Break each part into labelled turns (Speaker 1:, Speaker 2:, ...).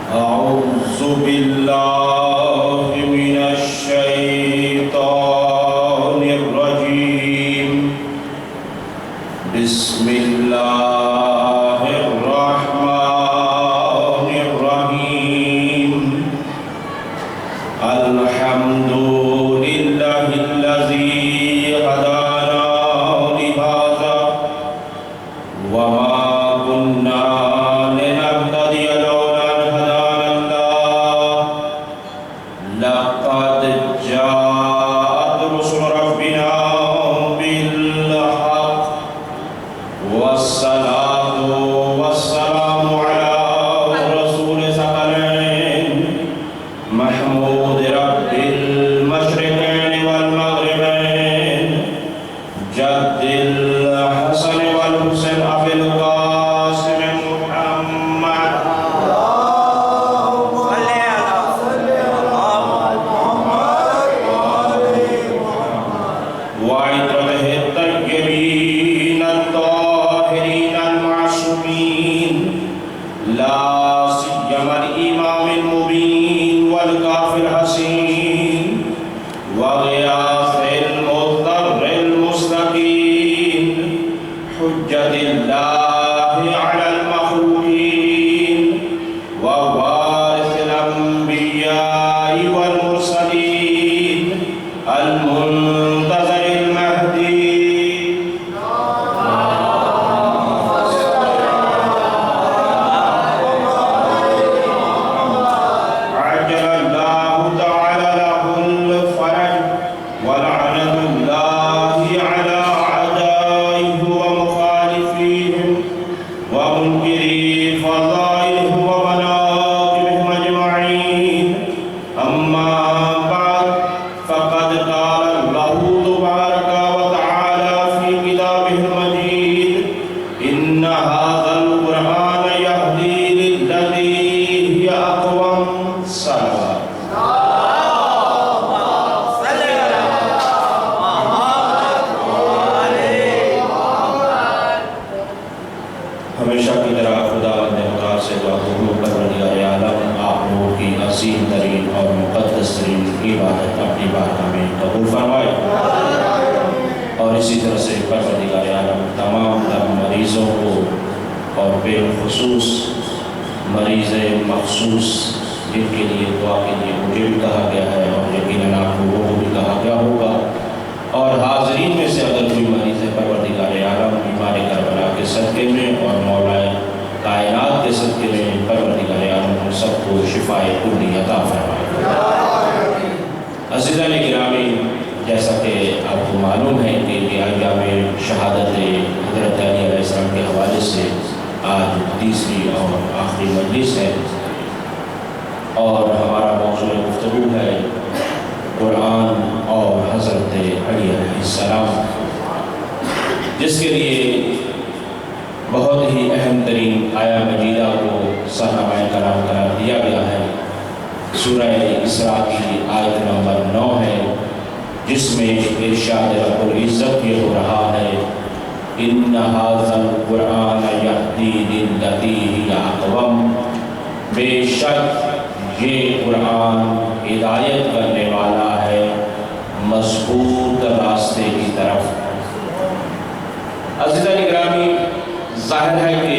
Speaker 1: أعوذ بالله من الشيطان الرجيم بسم الله الرحمن الرحيم الحمد لله الذي هدانا لهذا وما كنا لنهتدي لولا أن هدانا الله لقد جاءت رسل ربنا بالحق والصلاة والسلام على رسول ثقلين محمود رب المشرقين والمغربين جد الحسن والحسين أبي القاسم محمد وعطره الطيبين الطاهرين المعصومين لا سيما الإمام المبين والكافي الحسين وغياث المضطر المستقيم حجة الله على المخلوقين ووارث الأنبياء والمرسلين المنتظر المهدي عجل الله تعالى له الفرج ولعنة الله على أعدائه ومخالفيهم ومنكري فضائله ومناقبهم أجمعين أما بعد فقد قال الله تبارك وتعالى في كتابه المجيد إن هذا القرآن يهدي للتي هي أقوم صلوات ہمیشہ کی طرح خدا مختار سے دعا قبول پروردگار عالم آپ لوگوں کی عظیم ترین اور مقدس ترین عبادت اپنی بارگاہ میں قبول فرمائے اور اسی طرح سے پروردگار عالم تمام تر مریضوں کو اور بالخصوص مریض مخصوص جن کے لیے دعا کے لیے مجھے بھی کہا گیا ہے اور یقیناً آپ لوگوں کو بھی کہا گیا ہوگا اور حاضرین میں سے اگر کوئی مریض ہے پروردگار عالم بیمار کربلا کے صدقے میں اور مولا کائنات کے صدقے میں پروردگار عالم ہم سب کو شفاء کلی عطا فرمائے۔ عزیزان گرامی، جیسا کہ آپ کو معلوم ہے کہ ایام شہادت حضرت علی علیہ السلام کے حوالے سے آج تیسری اور آخری مجلس ہے اور ہمارا موضوع گفتگو ہے قرآن اور حضرت علی علیہ السلام، جس کے لیے بہت ہی اہم ترین آیا مجیدہ کو صحابہ کرام قرار دیا گیا ہے۔ سورہ اسراء کی آیت نمبر 9 ہے، جس میں ارشاد رب العزت یہ ہو رہا ہے ان ھذا القرآن یہدی للتی ہی اقوم، بے شک یہ قرآن ہدایت کرنے والا ہے مضبوط راستے کی طرف۔ عزیزان گرامی، ظاہر ہے کہ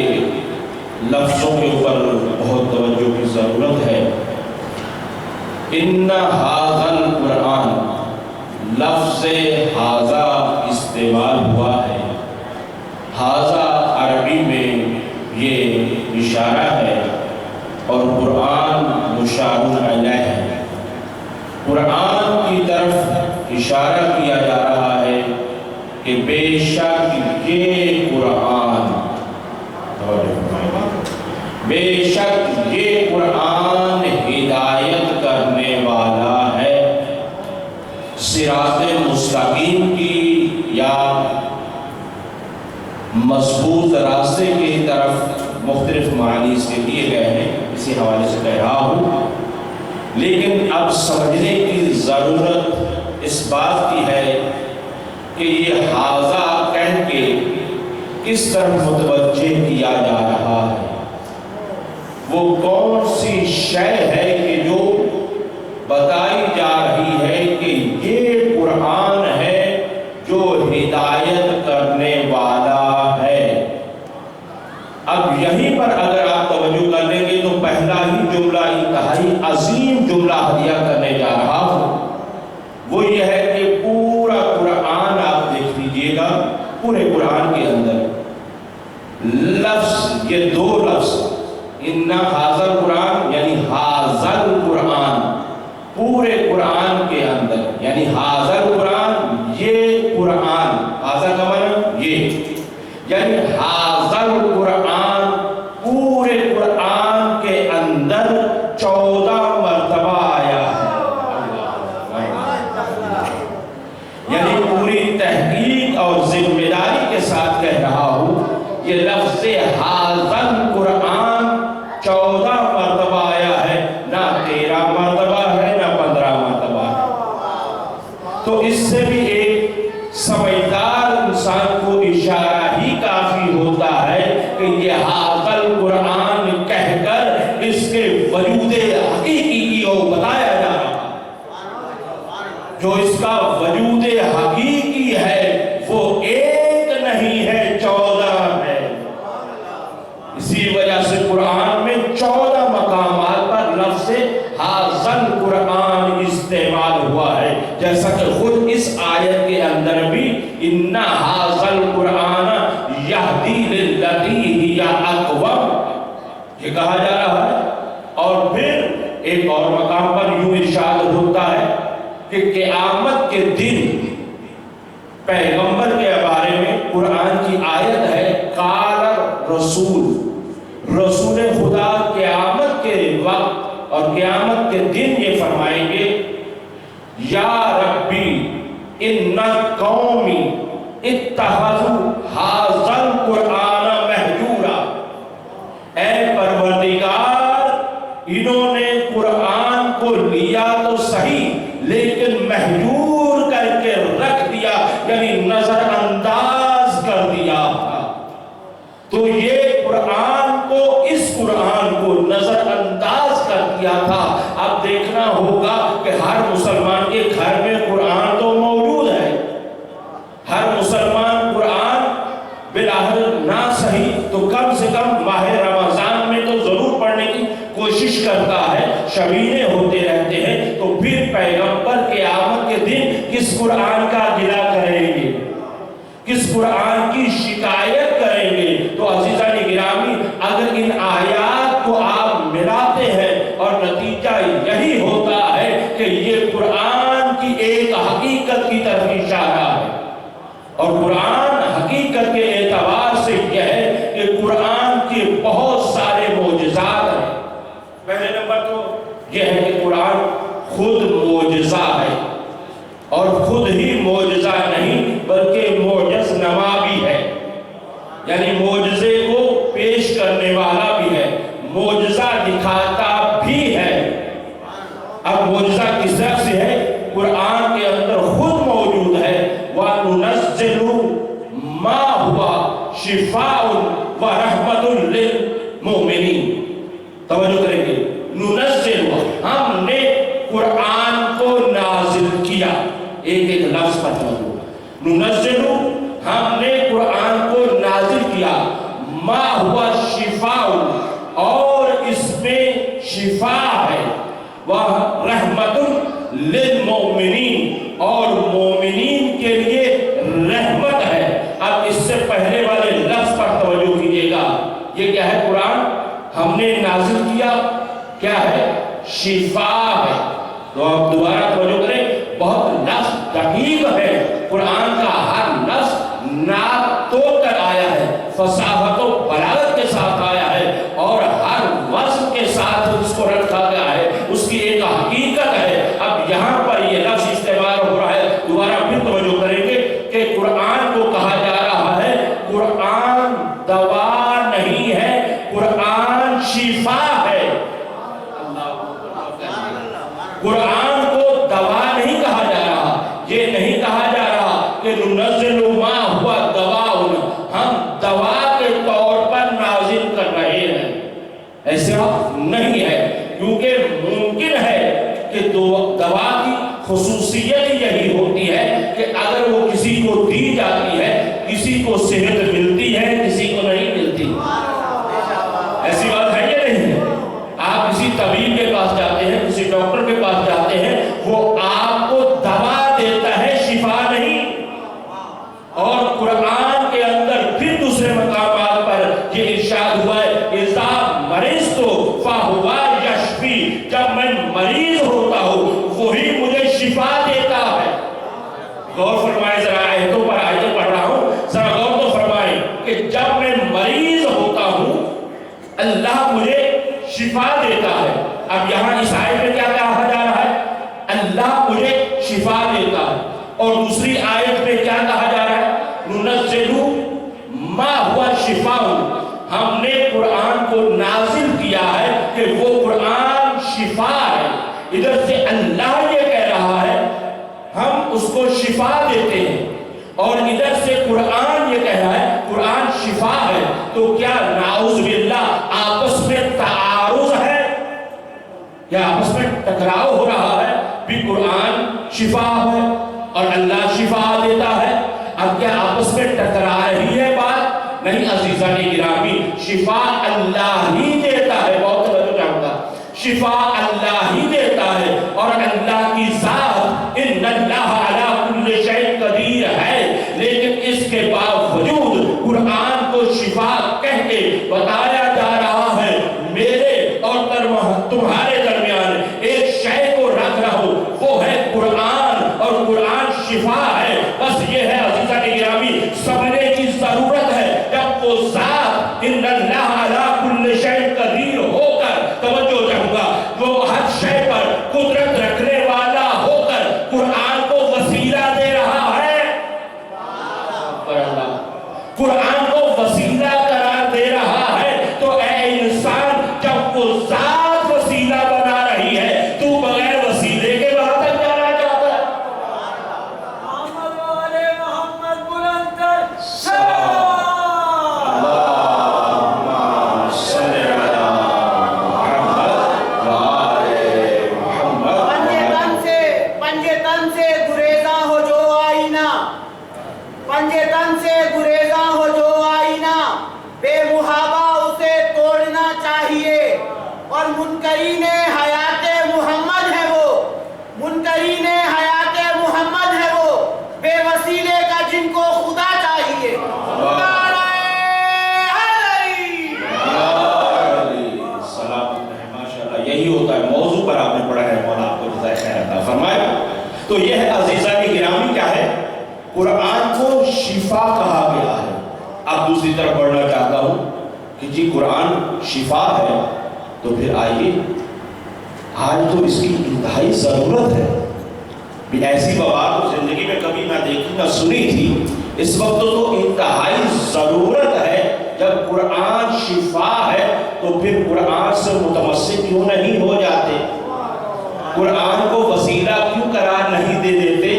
Speaker 1: لفظوں کے اوپر بہت توجہ کی ضرورت ہے۔ ان ھذا القرآن، لفظ ھذا استعمال ہوا ہے۔ ھذا عربی میں یہ اشارہ ہے اور قرآن مشار علیہ ہے۔ قرآن کی طرف اشارہ کیا جا رہا ہے کہ بے شک یہ قرآن، بے شک یہ قرآن ہدایت کرنے والا ہے صراط مستقیم کی یا مضبوط راستے کی طرف۔ مختلف معنی اس کے دیے گئے ہیں، اسی حوالے سے کہہ رہا ہوں، لیکن اب سمجھنے کی ضرورت اس بات کی ہے کہ یہ ھذا کہہ کے کس طرح متوجہ کیا جا رہا ہے۔ وہ کون سی شے ہے کہ جو بتائی جا رہی ہے کہ یہ قرآن ہے جو ہدایت کرنے والا ہے؟ اب یہیں پر اگر آپ توجہ کر لیں گے تو پہلا ہی جملہ انتہائی عظیم جملہ ہدیہ کرنے جا رہا ہوں، وہ یہ ہے کہ پورا قرآن آپ دیکھ لیجئے گا، پورے قرآن کے اندر لفظ، یہ دو لفظ اِنَّ حَاذَا القرآن یعنی حَاذَا القرآن، پورے قرآن کے اندر یعنی حَاذَا القرآن، یہ قرآن، حَاذَا کا معنی یہ، یعنی حَاذَا القرآن پورے قرآن کے اندر 14 مرتبہ آیا ہے۔ یعنی پوری تحقیق اور ذمہ داری کے ساتھ کہہ رہا ہوں، یہ لفظ حَاذَا القرآن 14 مرتبہ آیا ہے، نہ 13 مرتبہ ہے نہ 15 مرتبہ ہے۔ تو اس سے بھی ایک سمجھدار انسان کو اشارہ ہی کافی ہوتا ہے کہ یہ حَاذَا القرآن کہہ کر اس کے وجود حقیقی کی وہ بتایا جا رہا ہے۔ جو اس کا وجود حقیقی ہے وہ ایک نہیں ہے، 14 ہے۔ اسی وجہ سے قرآن میں 14 مقامات پر لفظ حَاذَا القرآن استعمال ہوا ہے، جیسا کہ خود اس آیت کے اندر بھی اِنَّ حَاذَا القرآن یہدی لِلَّتِی ہِیَ اقوم یہ کہا جا رہا ہے۔ اور پھر ایک اور مقام پر یوں ارشاد ہوتا ہے کہ قیامت کے دن پیغمبر کے بارے میں قرآن کی آیت ہے، قال رسول خدا قیامت کے وقت اور قیامت کے دن یہ فرمائیں گے، یا ربی ان قومی اتخذوا ھذا القرآن مہجورا، اے پروردگار انہوں نے قرآن کو لیا تو صحیح لیکن مہجور کر کے رکھ دیا، یعنی نظر انداز کر دیا۔ تو یہ قرآن کو، اس قرآن کو نظر انداز کر دیا تھا۔ اب دیکھنا ہوگا کہ ہر مسلمان کے گھر میں قرآن تو موجود ہے، ہر مسلمان قرآن بلاہر نہ صحیح تو کم سے کم ماہ رمضان میں تو ضرور پڑھنے کی کوشش کرتا ہے، شبینے ہوتے رہتے ہیں۔ تو پھر پیغمبر قیامت کے دن کس قرآن کا گلہ کریں گے، کس قرآن کی شکایت کریں گے؟ تو عزیزان گرامی، اگر ان آیات کو آپ ملاتے ہیں اور نتیجہ یہی ہوتا ہے کہ یہ قرآن کی ایک حقیقت کی طرف اشارہ ہے، اور قرآن حقیقت کے اعتبار سے یہ ہے کہ قرآن کے بہت سارے معجزات ہیں۔ پہلے نمبر تو یہ ہے کہ قرآن خود معجزہ ہے، اور خود ہی معجزہ نہیں بلکہ معجز نما بھی ہے، یعنی معجزے کو پیش کرنے والا بھی ہے، معجزہ دکھاتا بھی ہے۔ اب معجزہ کس طرح سے ہے؟ قرآن کے اندر خود موجود ہے، وَنُنَزِّلُ مَا هُوَ شِفَاءٌ وَرَحْمَةٌ لِلْمُؤْمِنِينَ۔ توجہ کریں گے، نُنَزِّلُ، ہم نے قرآن کو نازل کیا، ایک ایک لفظ پر توجہ، نُنَزِّلُ ہم نے قرآن کو نازل کیا، ما ہوا شفاء، اور اس میں شفا ہے، وَرَحْمَةٌ لِلْمُؤْمِنِينَ، اور مومنین کے لیے رحمت ہے۔ اب اس سے پہلے والے لفظ پر توجہ کیجئے گا، یہ کیا ہے؟ قرآن ہم نے نازل کیا، کیا ہے؟ شفا ہے۔ تو اب دوبارہ توجہ کریں، بہت لفظ دقیق ہے، قرآن کا ہر لفظ ناپ توڑ کر آیا ہے، فصاحت و بلاغت کے ساتھ آیا ہے، اور ہر وزن کے ساتھ اس کو رکھا گیا ہے، اس کی ایک حقیقت ہے۔ اب یہاں پر یہ لفظ استعمال ہو رہا ہے، دوبارہ پھر توجہ کریں گے کہ قرآن کو کہا جا رہا ہے قرآن دوا نہیں ہے، قرآن شفا ہے۔ قرآن کو دوا نہیں کہا جا رہا، یہ نہیں کہا جا رہا کہ ننزل ما ہوا دواء، ہم دوا کے طور پر نازل کر رہے ہیں۔ ایسے آپ کیونکہ ممکن ہے کہ دوا کی خصوصیت یہی ہوتی ہے کہ اگر وہ کسی کو دی جاتی ہے کسی کو صحت ملتی ہے کسی کو نہیں ملتی. ایسی بات ہے یا نہیں ہے؟ آپ کسی طبیب کے پاس جاتے ہیں کسی ڈاکٹر کے پاس جاتے ہیں وہ آپ کو دوا دیتا ہے شفا نہیں. اور قرآن کے اندر پھر دوسرے مقامات پر یہ ارشاد ہوا ہے اذا مرضت فہو یشفی، جب میں مریض ہوتا ہوں وہی مجھے شفا دیتا ہے. غور فرمائیں ذرا آیتوں پر آیتیں پڑھ رہا ہوں ذرا غور تو فرمائیں کہ جب میں مریض ہوتا ہوں اللہ مجھے شفا دیتا ہے. اب یہاں اس آیت میں کیا کہا جا رہا ہے؟ اللہ مجھے شفا دیتا ہے. اور دوسری آیت میں کیا کہا جا رہا ہے؟ ننزل ما ہوا شفاء، ہم نے قرآن کو نازل کیا ہے کہ وہ قرآن شفا ہے. ادھر سے اللہ یہ کہہ رہا ہے ہم اس کو شفا دیتے ہیں اور ادھر سے قرآن یہ کہہ رہا ہے قرآن شفا ہے. تو کیا نعوذ باللہ آپس میں تعارض ہے یا آپس میں ٹکراؤ ہو رہا ہے؟ بھی قرآن شفا ہے اور اللہ شفا دیتا ہے. اب کیا آپس میں ٹکرا رہی ہے بات؟ نہیں عزیزان گرامی، شفا اللہ ہی دیتا ہے. بہت توجہ چاہوں گا، شفا اللہ ہی دیتا ہے اور اللہ کی ذات ان اللہ علی کل شیء قدیر ہے. لیکن اس کے باوجود قرآن کو شفا کہہ کے بتایا جا رہا ہے میرے اور تمہارے درمیان ایک شے کو رکھ رہا ہوں وہ ہے قرآن اور قرآن شفا ہے. بس یہ ہے عزیزان گرامی سمجھنے کی ضرورت ہے جب وہ ذات ان اللہ علی کل شیء قدیر ہو کر، توجہ چاہوں گا، وہ ہر شے پر قدرت رکھنے والا ہو کر قرآن کو وسیلہ دے رہا ہے. قرآن کو وسیلہ قرار دے رہا ہے تو اے انسان جب وہ ذات وسیلہ بنا رہی ہے تو بغیر وسیلے کے وہاں تک جانا چاہتا ہے.
Speaker 2: محمد والے محمد بلندر پنجے تن سے گریزاں ہو جو آئینہ، پنجے تن سے گریزاں ہو جو آئینہ، بے محابہ اسے توڑنا چاہیے. اور منکرین حیات محمد ہے وہ، منکرین حیات محمد ہے وہ، بے وسیلے کا جن کو خدا چاہیے.
Speaker 1: یہی ہوتا ہے موضوع پر آپ نے پڑھا ہے، مولا آپ کو جزائے خیر عطا فرمائے. تو یہ ہے عزیزان گرامی کیا ہے؟ قرآن کو شفا کہا گیا ہے. اب دوسری طرف پڑھنا چاہتا ہوں کہ جی قرآن شفا ہے تو پھر آئیے آج تو اس کی انتہائی ضرورت ہے. بھی ایسی بات تو زندگی میں کبھی نہ دیکھی نہ سنی تھی. اس وقت تو انتہائی ضرورت ہے. جب قرآن شفا ہے تو پھر قرآن سے متمسک کیوں نہیں ہو جاتے؟ قرآن کو وسیلہ کیوں قرار نہیں دے دیتے؟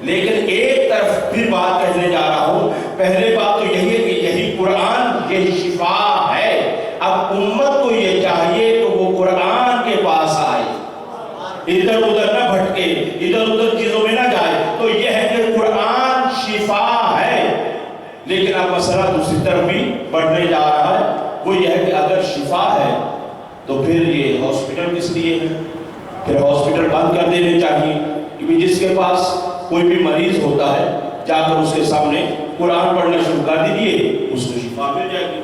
Speaker 1: لیکن ایک طرف پھر بات کہنے جا رہا ہوں. پہلے بات تو یہی ہے کہ یہی قرآن یہ شفا ہے. اب امت کو یہ چاہیے کہ وہ قرآن کے پاس آئے، ادھر ادھر نہ بھٹکے، ادھر ادھر چیزوں میں نہ جائے. تو یہ ہے کہ قرآن شفا ہے. لیکن اب مسئلہ دوسری طرف بھی بڑھنے جا رہا ہے. وہ یہ ہے کہ اگر شفا ہے تو پھر یہ ہاسپٹل کس لیے ہے؟ پھر ہاسپٹل بند کر دینے چاہیے. کیونکہ جس کے پاس کوئی بھی مریض ہوتا ہے جا کر اس کے سامنے قرآن پڑھنا شروع کر دیجئے، اس کو شفا مل جائے گی.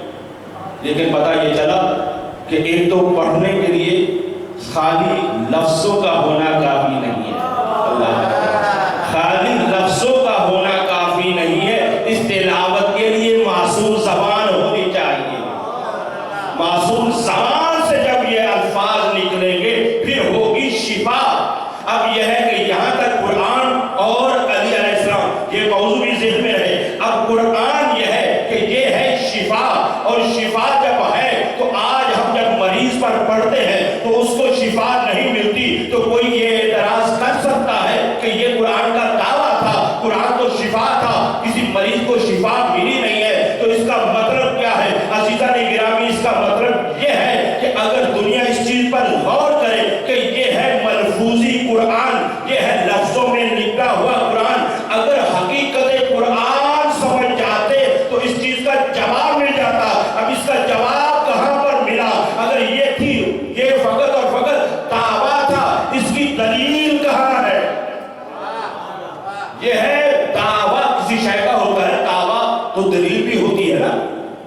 Speaker 1: لیکن پتہ یہ چلا کہ ایک تو پڑھنے کے لیے خالی لفظوں کا ہونا کافی نہیں ہے. خالی لفظوں کا ہونا کافی نہیں ہے. اس تلاوت کے لیے معصوم زبان ہونی چاہیے. معصوم زبان سے جب یہ الفاظ نکلیں گے پھر ہوگی شفا. اب یہ ہے کہ یہاں تک قرآن اور علی علیہ السلام یہ موضوع بھی ذہن میں رہے. اب قرآن یہ ہے کہ یہ ہے شفا، اور شفا جب ہے تو آج ہم جب مریض پر پڑھتے ہیں تو اس کو شفا نہیں ملتی تو کوئی یہ اعتراض کر سکتا ہے کہ یہ قرآن، یہ ہے لفظوں میں لکھا ہوا قرآن۔ اگر حقیقت قرآن سمجھ جاتے تو اس چیز کا جواب مل جاتا۔ اب اس کا جواب کہاں پر ملا؟ اگر یہ تھی، یہ فقط اور فقط دعویٰ تھا، اس کی دلیل کہاں ہے؟ یہ ہے دعویٰ، کسی شے کا ہوتا ہے دعویٰ تو دلیل بھی ہوتی ہے نا۔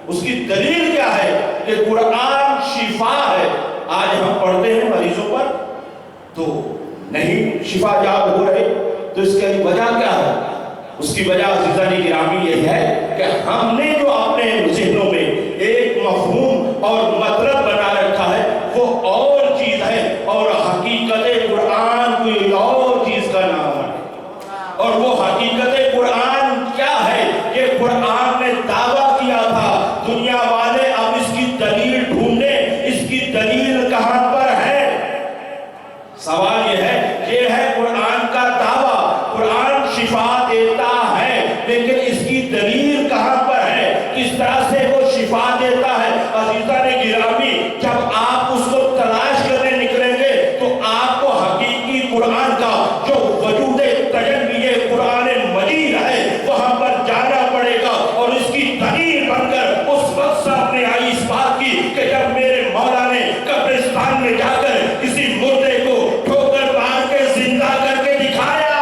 Speaker 1: اس کی دلیل کیا ہے کہ قرآن شفا ہے۔ آج ہم پڑھتے ہیں مریضوں پر تو نہیں شفا یاب ہو رہے، تو اس کی وجہ کیا ہے؟ اس کی وجہ عزیزان گرامی یہ ہے کہ ہم نے جو اپنے ذہنوں میں ایک مفہوم اور مطلب بنا رکھا ہے وہ اور چیز ہے، اور حقیقت قرآن کوئی اور چیز کا نام ہے۔ اور وہ حقیقت قرآن کیا ہے؟ کہ قرآن نے دعویٰ کیا تھا، دنیا والے اب اس کی دلیل ڈھونڈیں، اس کی دلیل کہاں پر ہے؟ سوال یہ ہے قرآن کا دعویٰ، قرآن شفا دیتا ہے، لیکن اس کی دلیل کہاں پر ہے؟ کس طرح سے وہ شفا دیتا ہے؟ عزیزان گرامی، جب آپ اس کو تلاش کرنے نکلیں گے تو آپ کو حقیقی قرآن کا جو وجود تجلی قرآن مجید ہے وہاں پر جانا پڑے گا، اور اس کی دلیل بن کر اس وقت سامنے آئی اس بات کی کہ جب میرے مولا نے قبرستان میں جا کر کسی مردے کو ٹھوکر مار کے زندہ کر کے دکھایا۔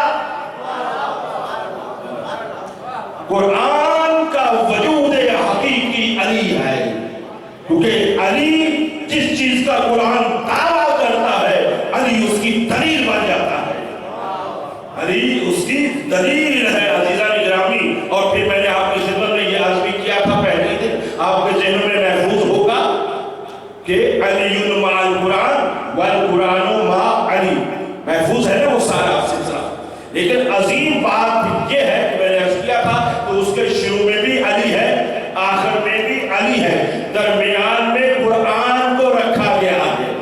Speaker 1: قرآن کا وجود حقیقی علی ہے، کیونکہ علی جس چیز کا قرآن دعویٰ کرتا ہے علی اس کی دلیل بن جاتا ہے، علی اس کی دلیل ہے عزیزان گرامی۔ اور پھر میں نے آپ کی خدمت میں یہ عرض بھی کیا تھا پہلے دن، آپ کے ذہن میں محفوظ ہوگا کہ علی مع القرآن والقرآن مع علی، محفوظ ہے نا وہ سارا سلسلہ۔ لیکن عظیم بات یہ ہے کہ میں نے عرض کیا تھا تو اس کے شروع میں بھی علی ہے، آخر میں بھی علی ہے، درمیان میں قرآن کو رکھا گیا ہے،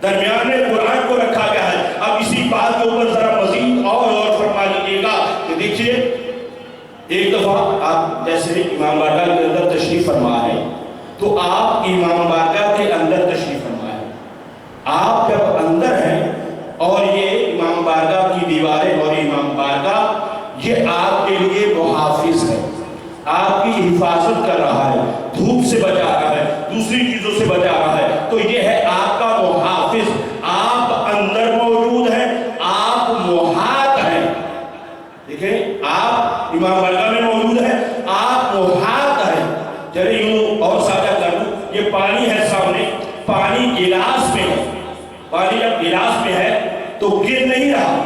Speaker 1: درمیان میں قرآن کو رکھا گیا ہے۔ اب اسی بات کے اوپر ذرا مزید اور فرما لیجیے گا کہ دیکھیے ایک دفعہ آپ جیسے امام بارگاہ کے اندر تشریف فرما ہے تو آپ امام بارگاہ کے اندر تشریف فرما ہے، آپ جب اندر ہیں اور یہ امام بارگاہ کی دیواریں اور امام بارگاہ یہ آپ کے لیے محافظ ہے، آپ کی حفاظت کر رہا ہے، دھوپ سے بچا رہا ہے، دوسری چیزوں سے بچا رہا ہے، تو یہ ہے آپ کا محافظ۔ آپ اندر موجود ہیں، آپ محاط ہیں، دیکھیں آپ امام بارگاہ میں موجود ہیں، آپ محاط ہیں۔ چلے یوں اور سادہ کر دوں، یہ پانی ہے سامنے، پانی گلاس میں ہے، پانی جب گلاس میں ہے تو گر نہیں رہا،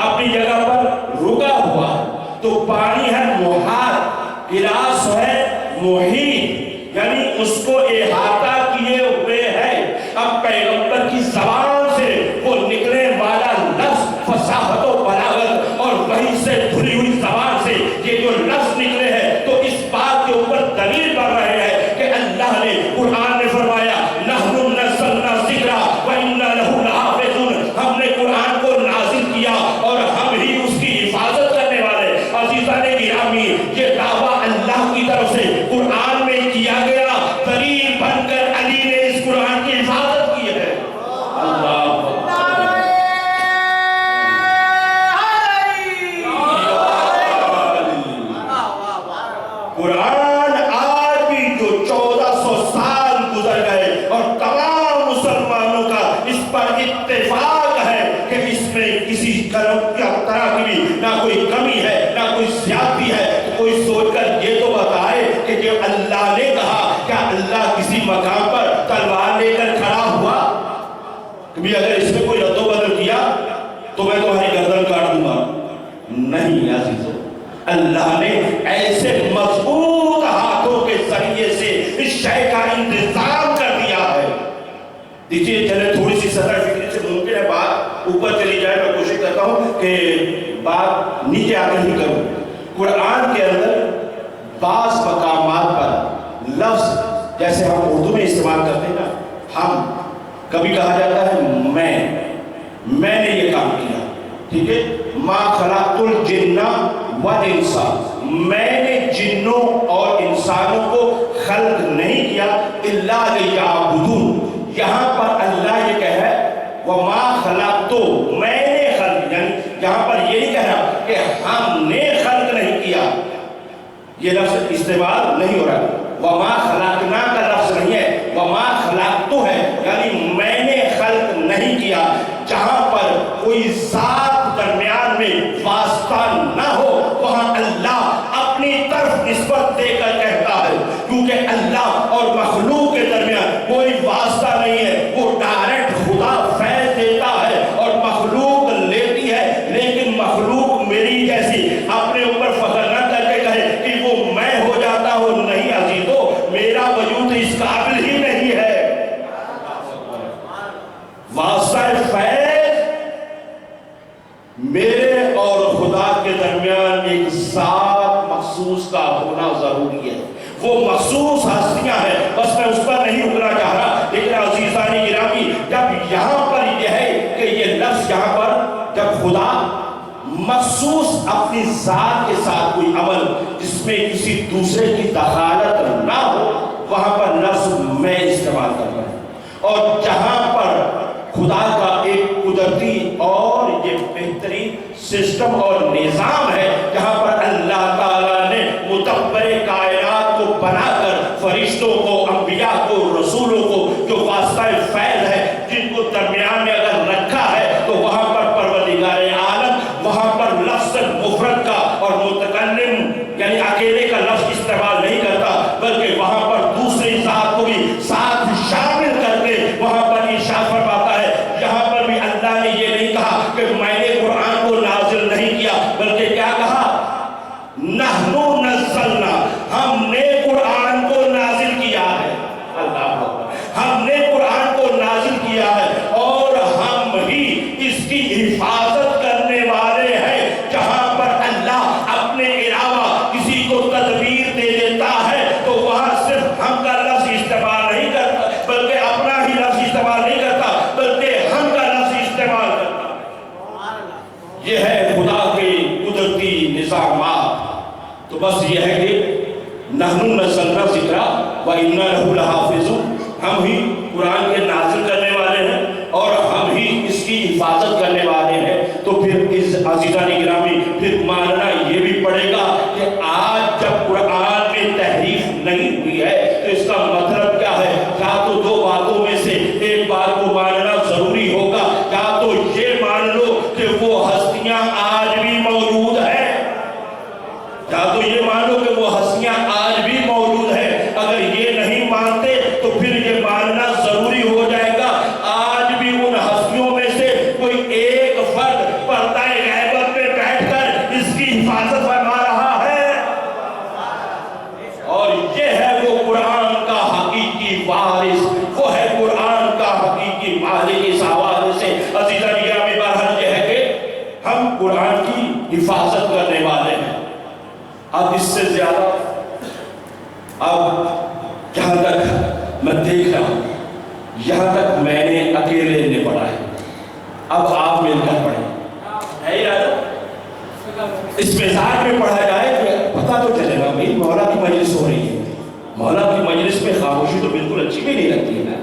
Speaker 1: اپنی جگہ پر رکا ہوا ہے، تو پانی ہے محاط، گلاس ہے محیط، یعنی اس کو احاطہ کیے ہوئے ہے۔ اب پیغمبر کی زبان سے وہ نکلنے والا لفظ فصاحت و بلاغت اور وحی سے دھلی ہوئی زبان سے یہ جو لفظ نکلے ہیں تو اس بات کے اوپر دلیل بن رہے ہیں کہ اللہ نے قرآن میں فرمایا نحن نزلنا الذکر وإنا لہ لحافظون، ہم نے قرآن کو نازل کیا اور ہم ہی اس کی حفاظت کرنے والے۔ عزیزان گرامی، یہ دعویٰ اللہ کی طرف سے قرآن میں کیا گیا، دلیل بن کر علی نے اس قرآن کی حفاظت کی ہے۔ اللہ قرآن آج بھی جو 1400 سال گزر گئے اور تمام مسلمانوں کا اس پر اتفاق ہے کہ اس میں کسی طرح کی بھی نہ کوئی کمی ہے نہ کوئی زیادتی ہے، تو کوئی سوچ کر یہ تو بتائے کہ جو اللہ نے کہا کیا اللہ کسی مقام پر تلوار لے کر کھڑا ہوا کہ بھی اگر اس میں کوئی رد و بدل کیا تو میں تمہاری گردن کاٹ دوں گا؟ نہیں عزیزو، اللہ نے ایسے مضبوط ہاتھوں کے ذریعے سے اس شے کا انتظام کر دیا ہے۔ دیکھیے چلے تھوڑی سی سطح فکری سے ممکن ہے بات اوپر چلی جائے، میں کوشش کرتا ہوں کہ بات نیچے آ کر ہی کروں۔ قرآن کے اندر بعض مقامات پر لفظ جیسے ہم اردو میں استعمال کرتے ہیں نا، ہم کبھی کہا جاتا ہے میں نے یہ کام کیا، ٹھیک ہے، ما خلقت الجن والانس، میں نے جنوں اور انسانوں کو خلق نہیں کیا الا لیعبدون۔ یہاں پر اللہ یہ کہہ ہے وما خلقت، میں نے یہاں پر یہ نہیں کہہ رہا کہ ہم نے خلق نہیں کیا، یہ لفظ استعمال نہیں ہو رہا. وما خلقنا کا لفظ نہیں ہے، وما خلقت ہے، یعنی میں نے خلق نہیں کیا. جہاں پر کوئی ذات درمیان میں واسطہ نہ ہو وہاں اللہ اپنی طرف نسبت دے کر کہتا ہے، کیونکہ اللہ اور مخلوق کے درمیان کوئی واسطہ نہیں ہے. وہ ڈائریکٹ خدا فیض دیتا ہے اور مخلوق لیتی ہے، لیکن مخلوق میری جیسی اپنے اوپر فخر نہ کر کے کہے کہ وہ میں ہو جاتا ہوں. نہیں عزیزو، میرا وجود اس قابل ہی نہیں ہے. واسطہ فیض میرے اور خدا کے درمیان ایک ذات مخصوص کا ہونا ضروری ہے. وہ مخصوص ہستیاں ہیں، بس میں اس پر نہیں رکنا چاہ رہا. لیکن عزیزان گرامی، جب یہاں پر یہ ہے کہ یہ لفظ یہاں پر جب خدا مخصوص اپنی ذات کے ساتھ کوئی عمل جس میں کسی دوسرے کی دخالت نہ ہو، وہاں پر لفظ میں استعمال کرتا ہے. اور جہاں پر خدا کا ایک قدرتی اور یہ بہترین سسٹم اور نظام ہے، جہاں پر اللہ تعالیٰ نے مدبر کائنات کو بنا کر فرشتوں کو، انبیاء کو، رسولوں کو جو واسطہ فیض ہے جن کو درمیان میں اگر رکھا ہے، تو وہاں پر پروردگار عالم وہاں پر لفظ مفرد کا اور متکلم یعنی اکیلے کا لفظ استعمال نہیں کرتا، بلکہ وہاں پر دوسری ذات کو بھی ساتھ شامل کر کے وہاں پر ارشاد فرماتا ہے. یہاں پر بھی اللہ نے یہ نہیں کہا کہ میں نے قرآن کو نازل نہیں کیا، بلکہ کیا کہا؟ نحنو نزلنا، ہم نے قرآن کو نازل کیا ہے. اللہ ہم نے قرآن کو نازل کیا ہے اور ہم ہی اس کی حفاظت کرنے والے ہیں. جہاں پر اللہ اپنے علاوہ کسی کو تدبیر دے دیتا ہے تو وہاں صرف ہم کا لفظ استعمال نہیں کرتا، بلکہ اپنا ہی لفظ استعمال نہیں کرتا، بلکہ ہم کا لفظ استعمال کرتا. یہ ہے خدا کے قدرتی نظامات. تو بس یہ ہے کہ نحن نزلنا ذکر وَإِنَّا لَهُ لَحَافِظُونَ، ہم ہی قرآن کے نازل کرنے والے ہیں اور ہم ہی اس کی حفاظت کرنے والے ہیں. تو پھر اس عزیزان گرامی پھر ماننا یہ بھی پڑے گا کہ آج جب قرآن میں تحریف نہیں ہوئی ہے تو اس کا مطلب کیا ہے؟ یا تو دو باتوں میں سے ایک بات کو ماننا ضروری ہوگا، یا تو یہ مان لو کہ وہ ہستیاں آج بھی موجود ہیں، یا تو یہ مان لو کہ وہ ہستیاں آج بھی موجود ہیں. اگر یہ نہیں مانتے تو پھر یہ ماننا ضروری ہو جائے گا آج بھی ان ہستیوں میں سے کوئی ایک فرد پردہ غیبت میں بیٹھ کر اس کی حفاظت فرما رہا ہے. اور یہ ہے وہ قرآن کا حقیقی وارث، وہ ہے قرآن کا حقیقی مالک. اس حوالے سے عزیزان گرامی بہرحال یہ ہے کہ ہم قرآن کی حفاظت کرنے والے ہیں. اب اس سے زیادہ اب جہاں تک میں دیکھ رہا ہوں، یہاں تک میں نے اکیلے نے پڑھا ہے، اب آپ مل کر پڑھیں. ہے اس مزاج میں پڑھا جائے کہ پتہ تو چلے گا بھائی مولا کی مجلس ہو رہی ہے. مولا کی مجلس میں خاموشی تو بالکل اچھی بھی نہیں لگتی ہے.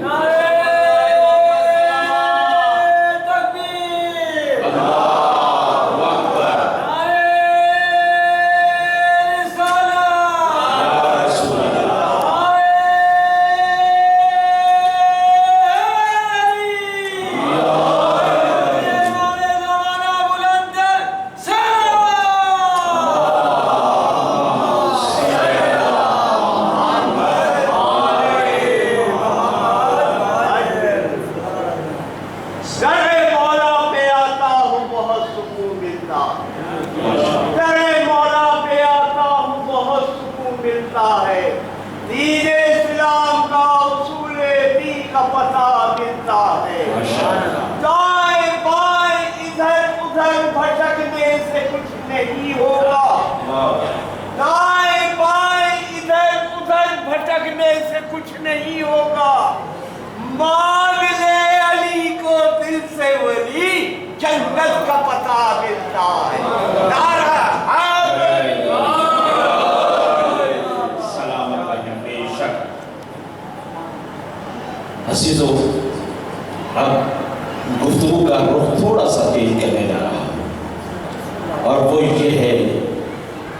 Speaker 1: اب گفتگو کا رخ تھوڑا سا تیز کرنے جا رہا ہوں. اور وہ یہ ہے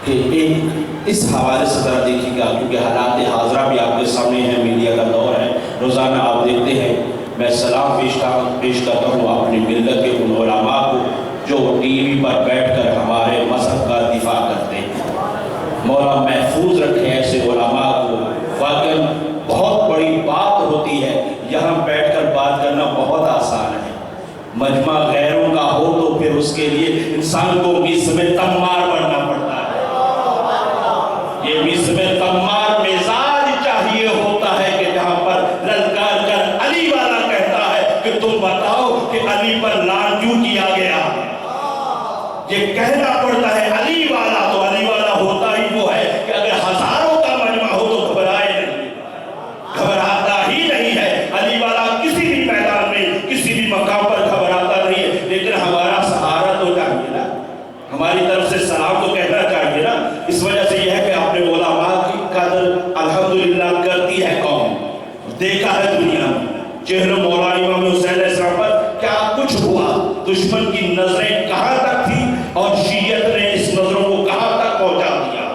Speaker 1: کہ ایک اس حوالے سے ذرا دیکھیے گا، کیونکہ حالات حاضرہ بھی آپ کے سامنے ہیں، میڈیا کا دور ہے، روزانہ آپ دیکھتے ہیں۔ میں سلام پیش کرتا ہوں اپنی ملت کے ان علماء کو جو ٹی وی پر بیٹھ کر ہمارے مذہب کا دفاع کرتے ہیں۔ مولا محفوظ رکھے ایسے علماء کو۔ واقعاً بہت بڑی بات ہوتی ہے، یہاں بیٹھ کر بات کرنا بہت آسان ہے، مجمع غیروں کا ہو تو پھر اس کے لیے انسان کو مصر میں تمار بننا پڑتا ہے۔ یہ مصر میں تمار مزاج چاہیے ہوتا ہے کہ جہاں پر للکار کر علی والا کہتا ہے کہ تم بتاؤ کہ علی پر لعن کیوں کیا گیا۔ یہ کہنا پڑتا ہے علی والا، تو علی والا ہوتا ہی وہ ہے کہ اگر ہزاروں کا مجمع ہو تو گھبرائے نہیں، گھبراتا ہی نہیں ہے۔ علی والا کسی بھی میدان میں کسی بھی مقام پر گھبراتا نہیں ہے، لیکن ہمارا سہارا تو چاہیے نا، ہماری طرف سے سلام تو کہنا چاہیے نا۔ اس وجہ سے یہ ہے کہ آپ نے علماء کی قدر الحمدللہ کرتی ہے قوم، دیکھا ہے دنیا میں چہرہ مولا امام حسین علیہ السلام پر کیا کچھ ہوا، دشمن کی نظریں کہاں تک تھی اور شیعت نے اس نظروں کو کہاں تک پہنچا دیا۔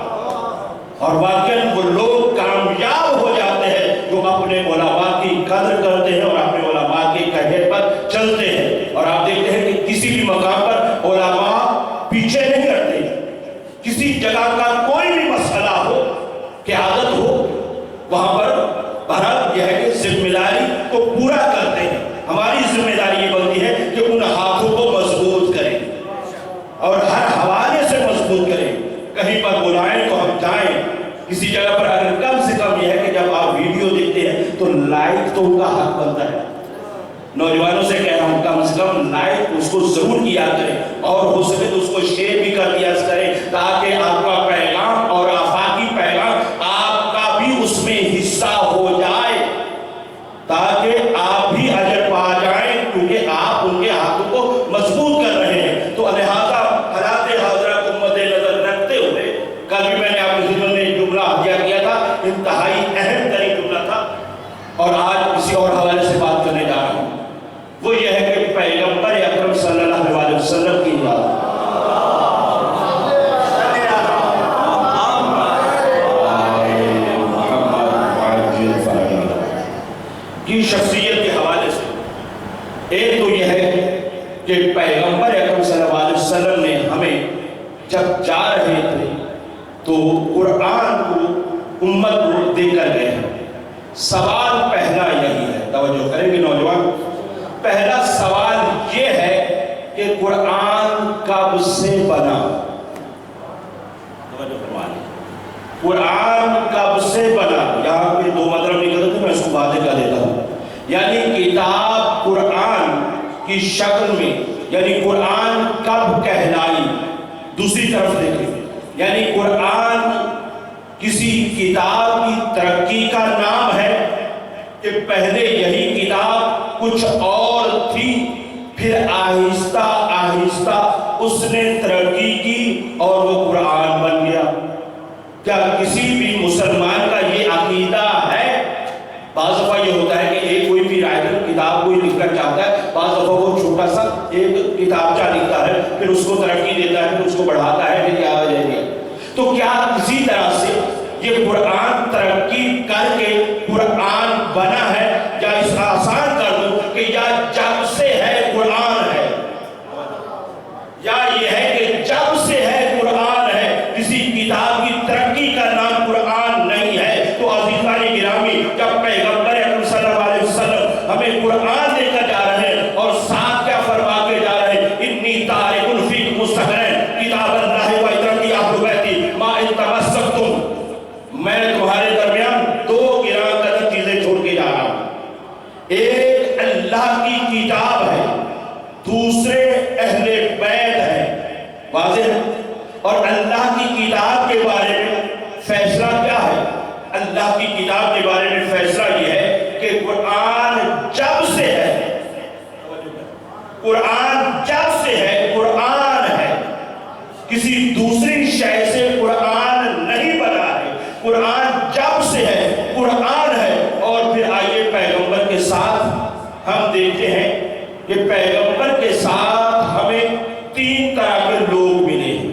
Speaker 1: اور واقعاً وہ لوگ کامیاب ہو جاتے ہیں جو اپنے علماء کی قدر کرتے ہیں اور اپنے علماء کے کہے پر چلتے ہیں۔ اور آپ دیکھتے ہیں کہ کسی بھی مقام پر علماء پیچھے نہیں ہٹتے، کسی جگہ کا کوئی بھی مسئلہ ہو، قیادت ہو، وہاں پر بہرحال یہ ہے کہ ذمہ داری کو پورا کرتے ہیں۔ ہماری ذمہ داری یہ بنتی ہے کہ ان ہاتھوں کو مضبوط کریں اور ہر حوالے سے مضبوط کریں۔ کہیں پر بلائیں تو ہم جائیں، کسی جگہ پر اگر کم سے کم یہ ہے کہ جب آپ ویڈیو دیکھتے ہیں تو لائک تو ان کا حق بنتا ہے۔ نوجوانوں سے کہہ رہا ہوں کم سے کم لائک اس کو ضرور کیا کریں، اور ہو سکے تو اس کو شیئر بھی کر دیا کریں، تاکہ آپ کا پیغام اور آفاقی پیغام آپ کا بھی اس میں حصہ ہو جائے، تاکہ آپ بھی اجر پا جائیں، کیونکہ آپ ان کے ہاتھوں کو مضبوط کر رہے ہیں۔ تو لہٰذا حالات حاضرہ کو مد نظر رکھتے ہوئے کل بھی میں نے آپ کی خدمت میں ایک جملہ ہدیہ کیا تھا، انتہائی اہم ترین جملہ تھا، اور آج کسی اور حوالے سے بات کرنے جا رہا ہوں۔ وہ یہ ہے کہ پیغمبر اکرم صلی اللہ علیہ وسلم کی بات کی شخصیت کے حوالے سے ایک تو یہ ہے کہ پیغمبر اکرم صلی اللہ علیہ وسلم نے ہمیں جب جا رہے تھے تو قرآن کو امت کو دے کر گئے ہیں۔ سوال پہلا یہی ہے، توجہ کریں گے نوجوان، پہلا سوال یہ ہے کہ قرآن کب سے بنا؟ قرآن کب سے بنا؟ یہاں پہ دو مطلب نکلتے تھے، میں اس کو واضح کر دیتا ہوں۔ یعنی کتاب قرآن کی شکل میں، یعنی قرآن کب کہلائی؟ دوسری طرف دیکھیں، یعنی قرآن کسی کتاب کی ترقی کا نام ہے کہ پہلے یہی کتاب کچھ اور تھی، پھر آہستہ آہستہ اس نے ترقی کی اور وہ قرآن بن گیا؟ کیا کسی بھی مسلمان کا یہ عقیدہ ہے؟ بعض دفعہ یہ ہوتا ہے کہ ایک کوئی بھی رائٹر کتاب کوئی لکھنا چاہتا ہے، بعض دفعہ وہ چھوٹا سا ایک کتابچہ لکھتا ہے، پھر اس کو ترقی دیتا ہے، پھر اس کو بڑھاتا ہے، پھر کیا وجہ ہے؟ تو کیا اسی طرح سے یہ قرآن ترقی کر کے قرآن بنا ہے؟ یا اس کا آسان کر دوں کہ یا جب سے ہے قرآن ہے، یا یہ ہے کہ جب سے ہے قرآن ہے، کسی کتاب کی ترقی کا نام قرآن نہیں ہے۔ تو عزیزان گرامی، جب پیغمبر اکرم صلی اللہ علیہ وسلم ہمیں قرآن دے کر جا رہے ہیں اور ساتھ کیا فرما کے جا رہے ہیں؟ انی تارک فیکم مستقرین کتاب اللہ و اترتی اہل بیتی ما ان تمسکتم، میں تمہارے درمیان دو گراں قدر چیزیں چھوڑ کے جا رہا ہوں، ایک اللہ کی کتاب ہے، دوسرے اہل بیت ہے، واضح ہے؟ اور اللہ کی کتاب کے بارے میں فیصلہ کیا ہے؟ اللہ کی کتاب کے بارے میں فیصلہ یہ ہے کہ قرآن جب سے ہے، قرآن جب سے ہے، قرآن ہے، کسی دوسری شے سے قرآن نہیں بنا ہے، قرآن جب سے ہے قرآن ہے۔ اور پھر آئیے پیغمبر کے ساتھ ہم دیکھتے ہیں کہ پیغمبر کے ساتھ ہمیں تین طرح کے لوگ ملے ہیں۔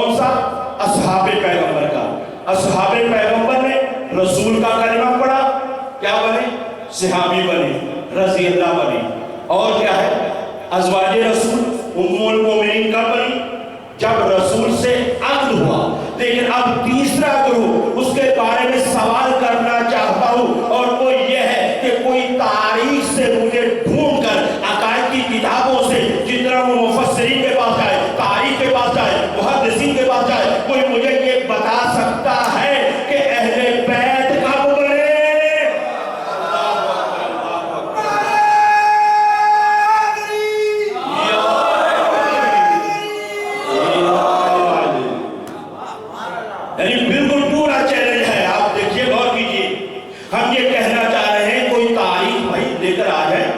Speaker 3: کون سا؟ اصحاب پیغمبر کا. اصحاب پیغمبر نے رسول کا کلمہ پڑھا، کیا بنے؟ صحابی بنے، رضی اللہ بنے. اور کیا ہے؟ ازواج رسول ام المومنین کا بنی جب رسول سے عقد ہوا. لیکن اب تیسرا گروہ اس کے بارے میں سوال کرنا چاہتا ہوں، اور وہ یہ ہے کہ کوئی تاریخ سے مجھے ڈھونڈ کر عقائد کی کتابوں سے، جتنا وہ مفسرین کے پاس جائے، تاریخ کے پاس جائے، محدثین کے پاس جائے، کوئی مجھے یہ بتا سکتا ہے کہ اہل بیت کب بنے؟ یعنی بالکل پورا چیلنج ہے. آپ دیکھیے، غور کیجیے. ہم یہ کہنا چاہ رہے ہیں کوئی تاریخ بھائی لے کر آ جائے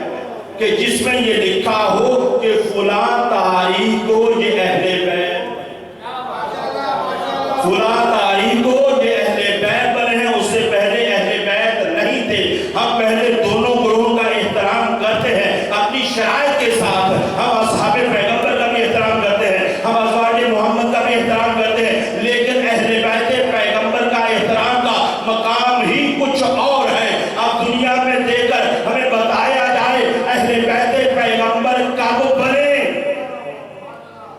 Speaker 3: کہ جس میں یہ لکھا ہو کہ فلاں تاریخ کو یہ اہل بیت، فلاں تاریخ کو یہ اہل بیت بنے ہیں. اس سے پہلے اہل بیت نہیں تھے. ہم پہلے دونوں گروہوں کا احترام کرتے ہیں اپنی شرائط کے ساتھ. ہم اصحاب پیغمبر کا بھی احترام کرتے ہیں، ہم ازواج محمد کا بھی احترام کرتے ہیں، لیکن اہل بیت پیغمبر کا احترام کا مقام ہی کچھ اور ہے. اب دنیا میں دے کر ہمیں بتایا جائے اہل بیت پیغمبر کب بنے،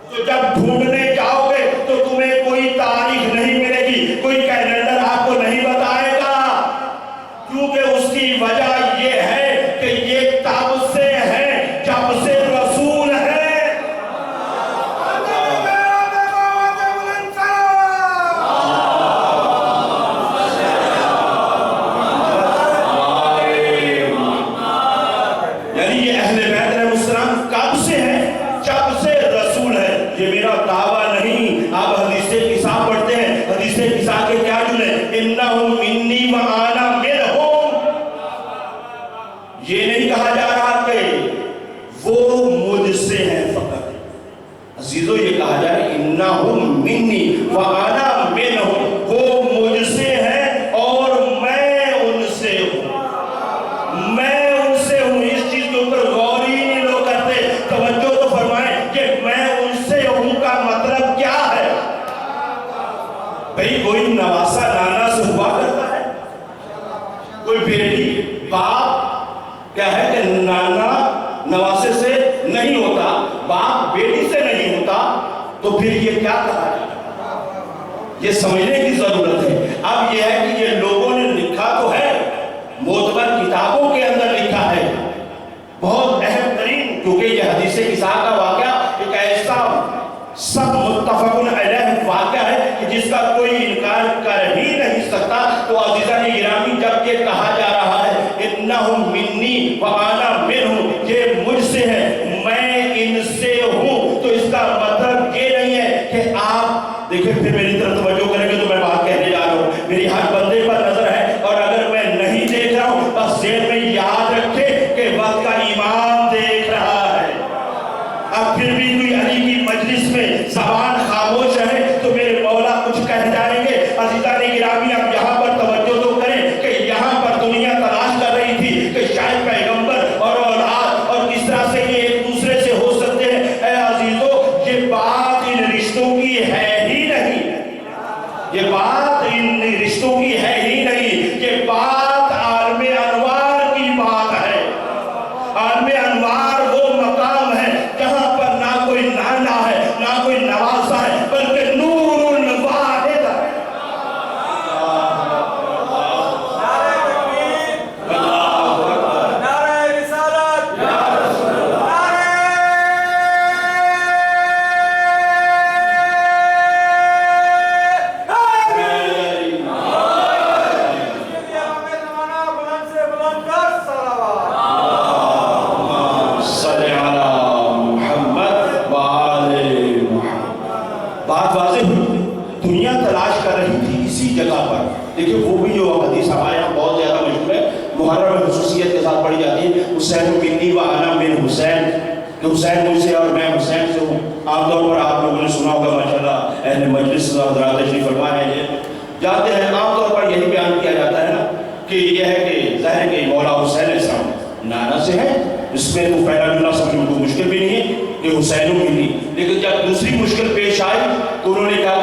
Speaker 3: تو جب ڈھونڈنے جاؤ گے تو تمہیں کوئی تاریخ نہیں ملے گی، کوئی کیلنڈر آپ کو نہیں بتائے گا. کیونکہ اس کی وجہ یہ ہے کہ یہ تب سے ہے جب سے رسول ہے. یعنی یہ اہل بیت علیہ السلام کب سے ہے؟ جب سے رسول ہے. یہ میرا دعویٰ نہیں. آپ حدیث کسا پڑھتے ہیں، حدیث کسا کے کیا جملے؟ انہم منی وانا منہم. یہ نہیں کہا جا رہا کہ وہ مجھ سے ہیں فقط. عزیزو، یہ کہا جائے انہم منی وانا منہم، وہ مجھ سے ہیں اور میں ان سے ہوں. میں ان سے ہوں. اس چیز کے اوپر غور ہی نہیں لوگ کرتے. توجہ تو فرمائیں کہ میں ان سے ہوں کا مطلب کیا ہے؟ بھئی کوئی نواسا نانا سے ہوا کرتا ہے، کوئی بیٹی باپ کیا ہے کہ نانا نواسے سے نہیں ہوتا، باپ بیٹی سے نہیں ہوتا، تو پھر یہ کیا کہا جائے؟ یہ سمجھنے کی ضرورت ہے. اب یہ ہے کہ یہ لوگوں نے لکھا تو ہے، معتبر کتابوں کے اندر لکھا ہے، بہت اہم ترین، کیونکہ یہ حدیث کسا کا واقعہ ایک ایسا سب متفقن علیہ واقعہ ہے کہ جس کا کوئی انکار کر ہی نہیں سکتا. تو عزیزان گرامی، جب یہ کہا جا رہا ہے انہم منی وانا منہم، یہ مجھ سے ہے میں ان سے ہوں، تو اس کا مطلب یہ نہیں ہے کہ آپ دیکھیں. پھر میری طرف توجہ کریں گے تو میں بات کہنے جا رہا ہوں. میری ہر بندے پر نظر ہے، اور اگر میں نہیں دیکھ رہا ہوں بس ذہن میں یاد رکھے کہ وقت کا امام دیکھ رہا ہے. اب پھر بھی کوئی علی کی مجلس میں زبان خاموش ہے تو میرے مولا کچھ کہہ جائیں گے. عزیزان گرامی، اب یہاں پر توجہ تو کریں کہ یہاں پر دنیا تلاش کر رہی تھی کہ شاید پیغمبر اور اولاد اور کس طرح سے یہ ایک دوسرے سے ہو سکتے ہیں. اے عزیزو، یہ بات ان رشتوں کی ہے ہی نہیں. یہ بات ان رشتوں کی ہے ہی نہیں. یہ بات عالم انوار کی بات ہے. عالم انوار وہ مقام ہے جہاں پر نہ کوئی نانا ہے، نہ کوئی نواسا ہے، بلکہ نور الواحد ہے. بات واضح ہوئی. دنیا تلاش کر رہی تھی اسی جگہ پر. دیکھیں وہ بھی جو حدیث ہمارے یہاں بہت زیادہ مشہور ہے، محرم میں خصوصیت کے ساتھ پڑھی جاتی ہے، حسین منی و انا من حسین، کہ حسین مجھ سے اور میں حسین سے ہوں. عام طور پر آپ لوگوں نے سنا ہوگا ماشاءاللہ اہل مجلس حضرات تشریف فرما ہیں جاتے ہیں، عام طور پر یہی بیان کیا جاتا ہے نا کہ یہ ہے کہ ظاہر کہ مولا حسین علیہ السلام نانا سے ہے. اس میں تو پہلا جملہ سمجھنے کو مشکل بھی نہیں ہے کہ حسین منی. لیکن جب دوسری مشکل پیش آئی تو انہوں نے کہا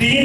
Speaker 3: 3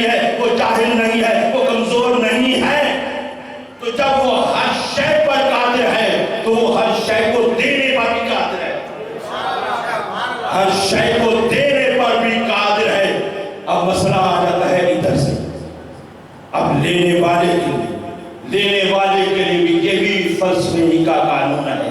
Speaker 3: نہیں ہے، وہ جاہل نہیں ہے، وہ کمزور نہیں ہے۔ تو جب وہ ہر شے پر قادر ہے تو وہ ہر شے کو دینے پر بھی قادر ہے، ہر شے کو دینے پر بھی قادر ہے۔ اب مسئلہ آ جاتا ہے ادھر سے، اب لینے والے کے لیے بھی یہ بھی فلسفے ہی کا قانون ہے،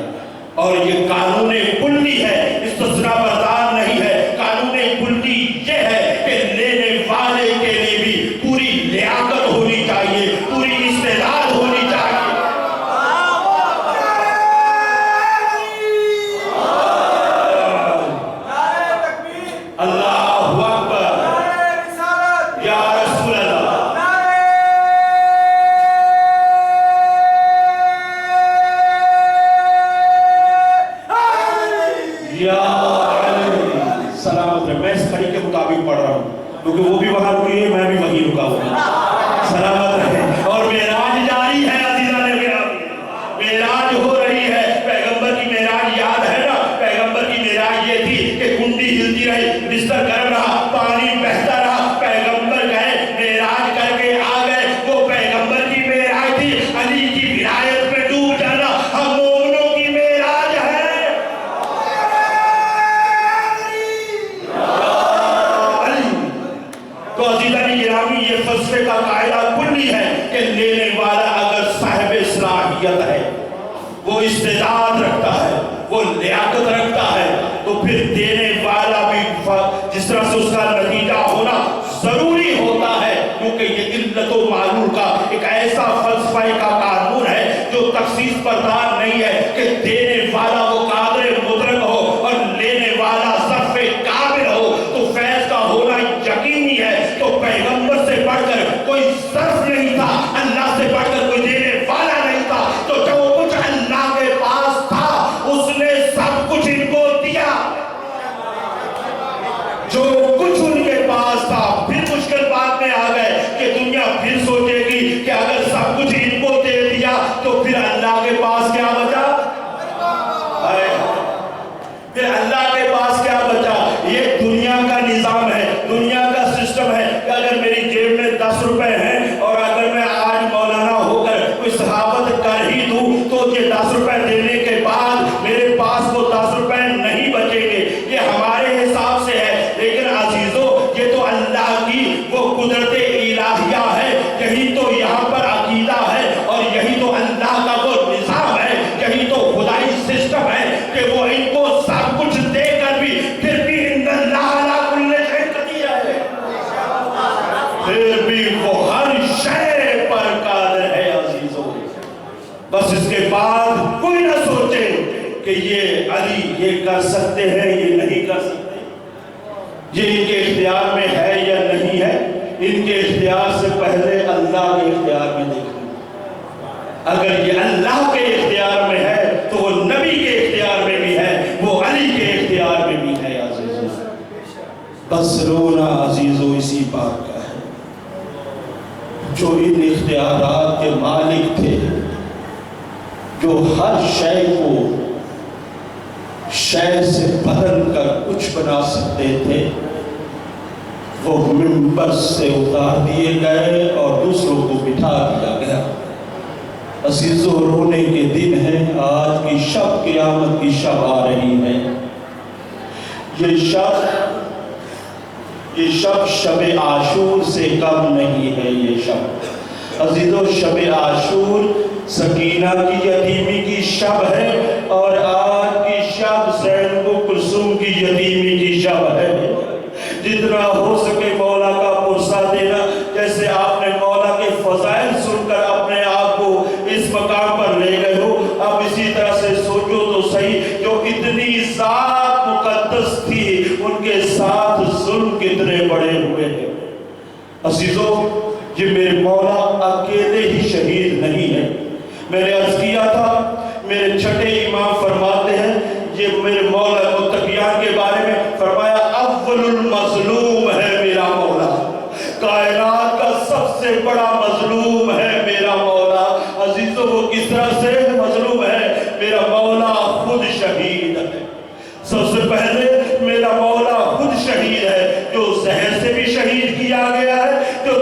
Speaker 3: اور یہ قانون کلی ہے، استثناء بردار نہیں ہے۔ قانون کلی یہ ہے کہ لینے والے کے لیے بھی پوری لیاقت ہونی چاہیے، پوری استعداد ہونی چاہیے۔ اللہ اکبر، یا رسول اللہ، یا علی سلامت رہے۔ میں اس کڑی کے مطابق پڑھ رہا ہوں کیونکہ وہ بھی وہاں رکی ہے، میں بھی وہیں رکا ہوں۔ سلامت رہے۔ اور معراج جاری ہے عزیزان گرامی، معراج ہو رہی ہے۔ پیغمبر کی معراج یاد ہے نا؟ پیغمبر کی معراج یہ تھی کہ کنڈی ہلتی رہی، بستر گرم رہا، پانی بہتا رہا، پیغمبر گئے معراج کر کے آ گئے۔ وہ پیغمبر کی معراج تھی، علی کی ولایت میں ڈوب جانا ہم مومنوں کی معراج ہے۔ تو عزیزان گرامی، یہ فلسفے کا قاعدہ کلی ہے کہ لینے والا اگر صاحب صلاحیت ہے، وہ استعداد رکھتا ہے، وہ لیاقت رکھتا ہے، تو پھر دینے والا بھی جس طرح سے اس کا نتیجہ ہونا ضروری ہوتا ہے، کیونکہ یہ علت و معلول کا ایک ایسا فلسفہ کا قانون ہے جو تخصیص بردار نہیں ہے کہ دینے والا وہ قادر مدرک ہو اور لینے والا ظرف قابل ہو، تو فیض کا ہونا یقینی ہے۔ تو پیغمبر سے بڑھ کر کوئی ظرف نہیں تھا، اللہ سے بڑھ کر کوئی دینے والا نہیں تھا، تو جو کچھ اللہ کے پاس تھا اس نے سب کچھ ان کو دیا۔ جو کچھ ان کے پاس تھا، پھر مشکل بات میں آ گئے کہ دنیا پھر سوچے گی کہ اگر سب کچھ ان کو دے دیا تو پھر اللہ کے پاس کیا بچا؟ پھر اللہ کے پاس کیا بچا؟ یہ دنیا کا نظام ہے، دنیا کا سسٹم ہے کہ اگر میری جیب میں 10 روپے ہیں اور اگر میں آج مولانا ہو کر کوئی صحافت کر ہی دوں تو یہ 10 روپے دینے کے بعد میرے پاس وہ 10 روپے نہیں بچیں گے۔ یہ ہمارے حساب سے ہے، لیکن عزیزو یہ تو اللہ کی وہ قدرت الہیہ ہے، یہی تو یہاں پر عقیدہ ہے، اور یہی تو اللہ کا وہ نظام ہے، یہی تو خدائی سسٹم ہے کہ وہ ان کو سب کچھ دے کر بھی پھر بھی ان اللہ علی کل شیء قدیر ہے، پھر بھی وہ ہر شے پر قادر ہے عزیزو۔ بس اس کے بعد کوئی نہ سوچے کہ یہ علی یہ کر سکتے ہیں، یہ نہیں کر سکتے، یہ ان کے اختیار میں ہے یا نہیں ہے۔ ان کے اختیار سے پہلے اللہ کے اختیار میں دیکھیں، اگر یہ اللہ کے اختیار میں ہے تو وہ نبی کے اختیار میں بھی ہے، وہ علی کے اختیار میں بھی ہے عزیزو۔ بس رونا عزیزو اسی بات کا ہے، جو ان اختیارات کے مالک تھے، جو ہر شے کو شے سے بدل کر کچھ بنا سکتے تھے، وہ منبر سے اتار دیے گئے اور دوسروں کو بٹھا دیا گیا۔ عزیزو رونے کے دن ہیں، آج کی شب قیامت کی شب آ رہی ہے۔ یہ شب شب عاشور سے کم نہیں ہے۔ یہ شب عزیزو، شب عاشور سکینہ کی یتیمی کی شب ہے، اور آج کی شب زینب و کلثوم کی یتیمی کی شب ہے۔ جتنا ہو سکے مولا کا پرسہ دینا، جیسے آپ نے مولا کے فضائل سن کر اپنے آپ کو اس مقام پر لے گئے ہو، اب اسی طرح سے سوچو تو صحیح، جو اتنی ذات مقدس تھی ان کے ساتھ ظلم کتنے بڑے ہوئے ہیں۔ عزیزو، یہ میرے مولا اکیلے ہی شہید نہیں ہے۔ میں نے عرض کیا تھا، میرے چھٹے امام فرماتے ہیں، یہ میرے مولا متقیان کے بارے میں فرمایا، اول المظلوم ہے میرا مولا، کائنات کا سب سے بڑا مظلوم ہے میرا مولا۔ عزیزو، وہ کس طرح سے مظلوم ہے؟ میرا مولا خود شہید ہے۔ سب سے پہلے میرا مولا خود شہید ہے، جو زہر سے بھی شہید کیا گیا ہے، جو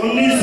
Speaker 3: 19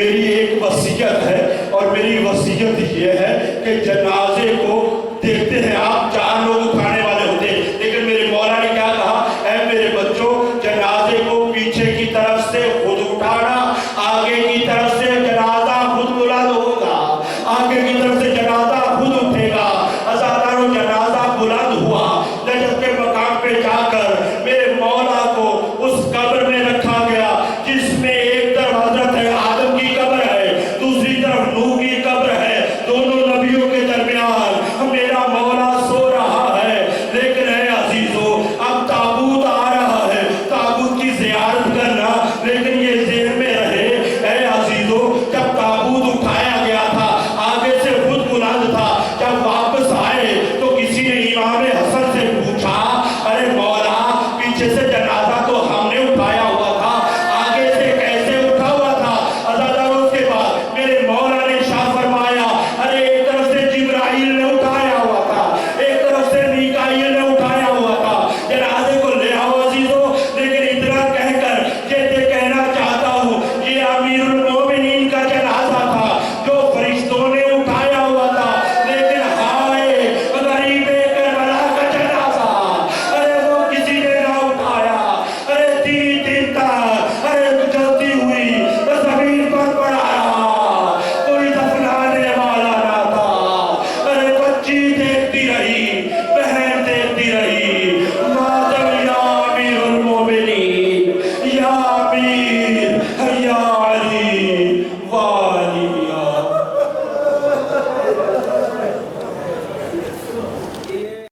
Speaker 3: میری ایک وصیت ہے اور میری وصیت یہ ہے کہ جنازے کو دیکھتے ہیں آپ 4 لوگ اٹھانے والے ہوتے ہیں، لیکن میرے مولا نے کیا کہا، اے میرے بچوں جنازے کو پیچھے کی طرف سے خود اٹھانا، آگے کی طرف سے جنازہ خود بلند ہوگا، آگے کی طرف سے جنازہ خود اٹھے گا۔ ہزاروں جنازہ بلند ہوا، نجف کے مقام پہ جا کر میرے مولا کو اس قبر میں رکھا گیا جس میں ایک طرف حضرت آدم کی قبر ہے، دوسری طرف نوح کی قبر ہے، دونوں نبیوں کے درمیان میرا مولا سو رہا ہے۔ لیکن اے عزیزو اب تابوت آ رہا ہے، تابوت کی زیارت کرنا